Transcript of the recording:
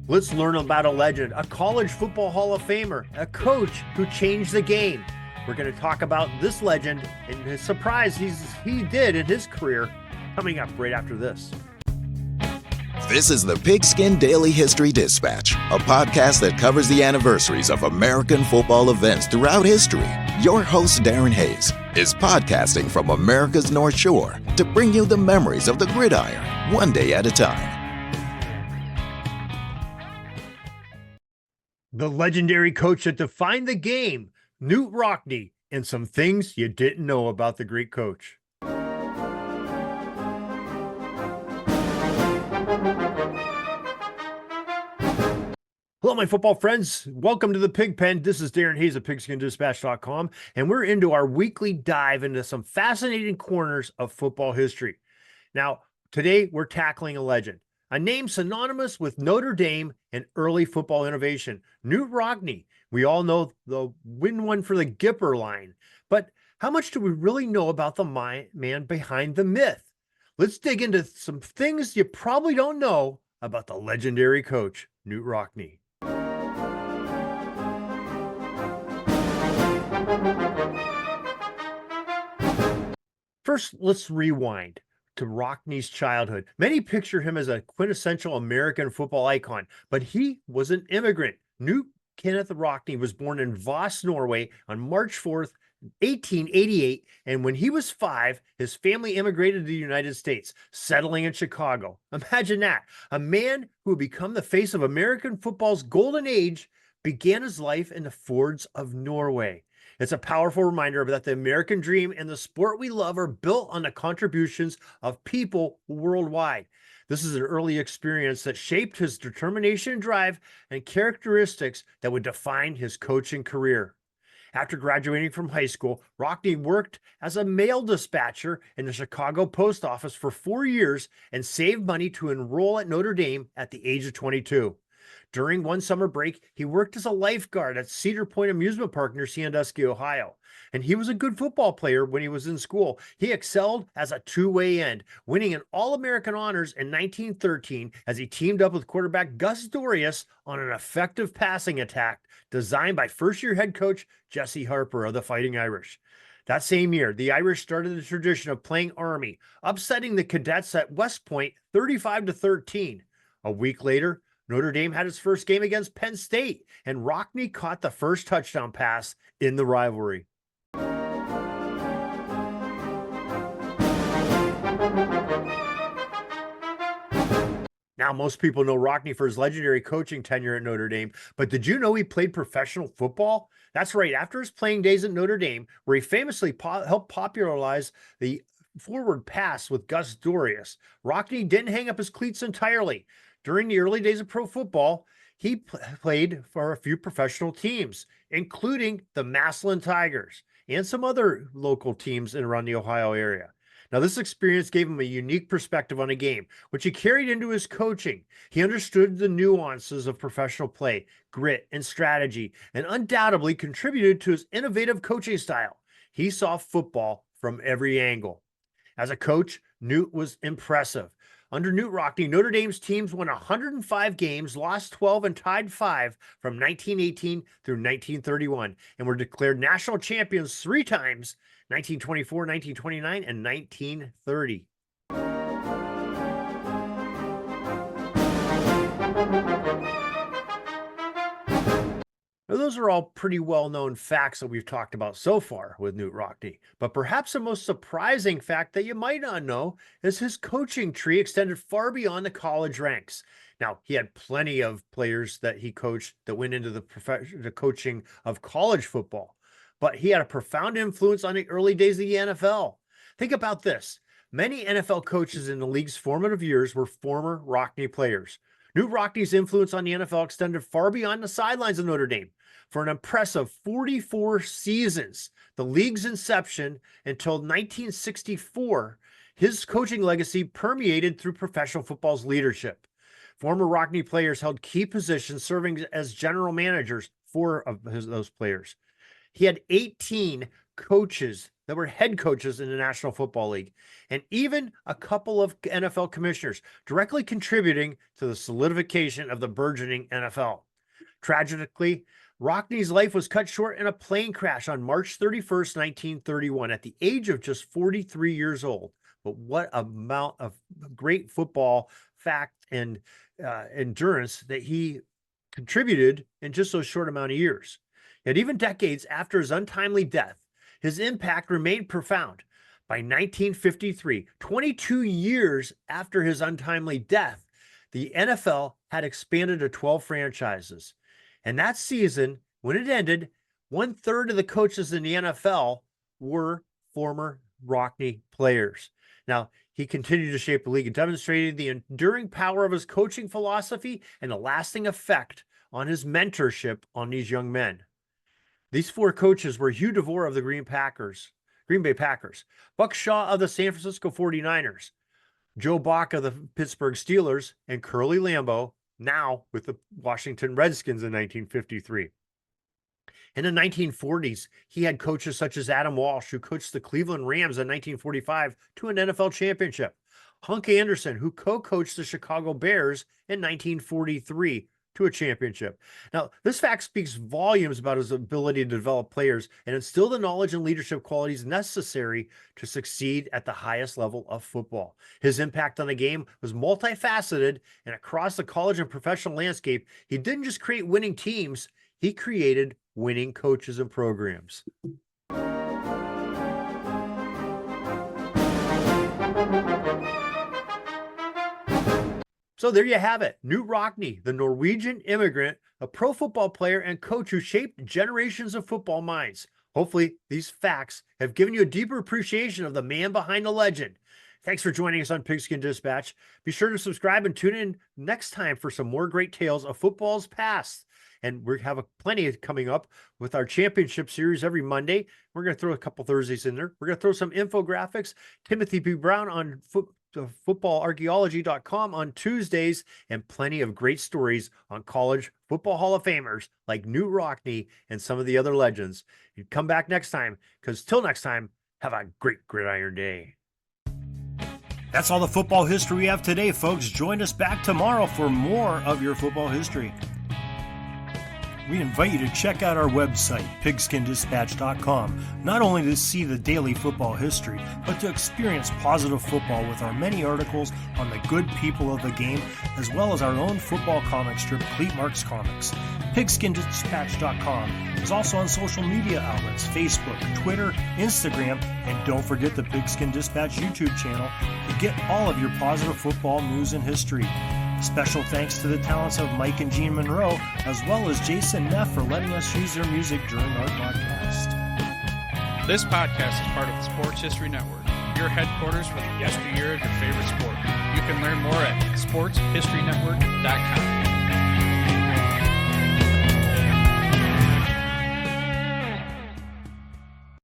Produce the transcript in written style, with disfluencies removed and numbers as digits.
Let's learn about a legend, a college football Hall of Famer, a coach who changed the game. We're going to talk about this legend and his surprise he did in his career coming up right after this. This is the Pigskin Daily History Dispatch, a podcast that covers the anniversaries of American football events throughout history. Your host, Darren Hayes, is podcasting from America's North Shore to bring you the memories of the gridiron, one day at a time. The legendary coach that defined the game, Newt Rockne, and some things you didn't know about the great coach. Hello, my football friends. Welcome to the Pig Pen. This is Darren Hayes of pigskindispatch.com, and we're into our weekly dive into some fascinating corners of football history. Now, today we're tackling a legend, a name synonymous with Notre Dame and early football innovation, Knute Rockne. We all know the win one for the Gipper line, but how much do we really know about the man behind the myth? Let's dig into some things you probably don't know about the legendary coach, Knute Rockne. First, let's rewind to Rockne's childhood. Many picture him as a quintessential American football icon, but he was an immigrant. Knute Kenneth Rockne was born in Voss, Norway on March 4th, 1888, and when he was 5, his family immigrated to the United States, settling in Chicago. Imagine that. A man who would become the face of American football's golden age began his life in the fords of Norway. It's a powerful reminder that the American dream and the sport we love are built on the contributions of people worldwide. This is an early experience that shaped his determination and drive and characteristics that would define his coaching career. After graduating from high school, Rockne worked as a mail dispatcher in the Chicago post office for 4 years and saved money to enroll at Notre Dame at the age of 22. During one summer break, he worked as a lifeguard at Cedar Point Amusement Park near Sandusky, Ohio. And he was a good football player when he was in school. He excelled as a two-way end, winning an All-American honors in 1913 as he teamed up with quarterback Gus Dorius on an effective passing attack designed by first-year head coach Jesse Harper of the Fighting Irish. That same year, the Irish started the tradition of playing Army, upsetting the Cadets at West Point 35-13. A week later, Notre Dame had its first game against Penn State, and Rockne caught the first touchdown pass in the rivalry. Now, most people know Rockne for his legendary coaching tenure at Notre Dame, but did you know he played professional football? That's right. After his playing days at Notre Dame, where he famously helped popularize the forward pass with Gus Dorius, Rockne didn't hang up his cleats entirely. During the early days of pro football, he played for a few professional teams, including the Massillon Tigers and some other local teams in around the Ohio area. Now, this experience gave him a unique perspective on a game, which he carried into his coaching. He understood the nuances of professional play, grit, and strategy, and undoubtedly contributed to his innovative coaching style. He saw football from every angle. As a coach, Knute was impressive. Under Knute Rockne, Notre Dame's teams won 105 games, lost 12, and tied 5 from 1918 through 1931, and were declared national champions 3 times, 1924, 1929, and 1930. Now, those are all pretty well-known facts that we've talked about so far with Knute Rockne, but perhaps the most surprising fact that you might not know is his coaching tree extended far beyond the college ranks. Now, he had plenty of players that he coached that went into the coaching of college football, but he had a profound influence on the early days of the NFL. Think about this. Many NFL coaches in the league's formative years were former Rockne players. Knute Rockne's influence on the NFL extended far beyond the sidelines of Notre Dame. For an impressive 44 seasons, the league's inception until 1964, his coaching legacy permeated through professional football's leadership. Former Rockne players held key positions, serving as general managers, 4 of those players. He had 18 coaches that were head coaches in the National Football League, and even a couple of NFL commissioners, directly contributing to the solidification of the burgeoning NFL. Tragically, Rockne's life was cut short in a plane crash on March 31st, 1931, at the age of just 43 years old. But what amount of great football fact and endurance that he contributed in just those short amount of years. Yet even decades after his untimely death, his impact remained profound. By 1953, 22 years after his untimely death, the NFL had expanded to 12 franchises. And that season, when it ended, 1/3 of the coaches in the NFL were former Rockne players. Now, he continued to shape the league and demonstrated the enduring power of his coaching philosophy and a lasting effect on his mentorship on these young men. These 4 coaches were Hugh DeVore of the Green Bay Packers, Buck Shaw of the San Francisco 49ers, Joe Bach of the Pittsburgh Steelers, and Curly Lambeau, now with the Washington Redskins in 1953. In the 1940s, he had coaches such as Adam Walsh, who coached the Cleveland Rams in 1945 to an NFL championship, Hunk Anderson, who co-coached the Chicago Bears in 1943 to a championship. Now, this fact speaks volumes about his ability to develop players and instill the knowledge and leadership qualities necessary to succeed at the highest level of football. His impact on the game was multifaceted, and across the college and professional landscape, he didn't just create winning teams, he created winning coaches and programs. So there you have it. Knute Rockne, the Norwegian immigrant, a pro football player and coach who shaped generations of football minds. Hopefully, these facts have given you a deeper appreciation of the man behind the legend. Thanks for joining us on Pigskin Dispatch. Be sure to subscribe and tune in next time for some more great tales of football's past. And we have plenty coming up with our championship series every Monday. We're going to throw a couple Thursdays in there. We're going to throw some infographics. Timothy B. Brown on footballarchaeology.com on Tuesdays, and plenty of great stories on college football Hall of Famers like Newt Rockne and some of the other legends. You come back next time, because till next time, have a great gridiron day. That's all the football history we have today, folks. Join us back tomorrow for more of your football history. We invite you to check out our website, pigskindispatch.com, not only to see the daily football history, but to experience positive football with our many articles on the good people of the game, as well as our own football comic strip, Cleat Marks Comics. Pigskindispatch.com is also on social media outlets, Facebook, Twitter, Instagram, and don't forget the Pigskin Dispatch YouTube channel to get all of your positive football news and history. Special thanks to the talents of Mike and Gene Monroe, as well as Jason Neff for letting us use their music during our podcast. This podcast is part of the Sports History Network, your headquarters for the yesteryear of your favorite sport. You can learn more at sportshistorynetwork.com.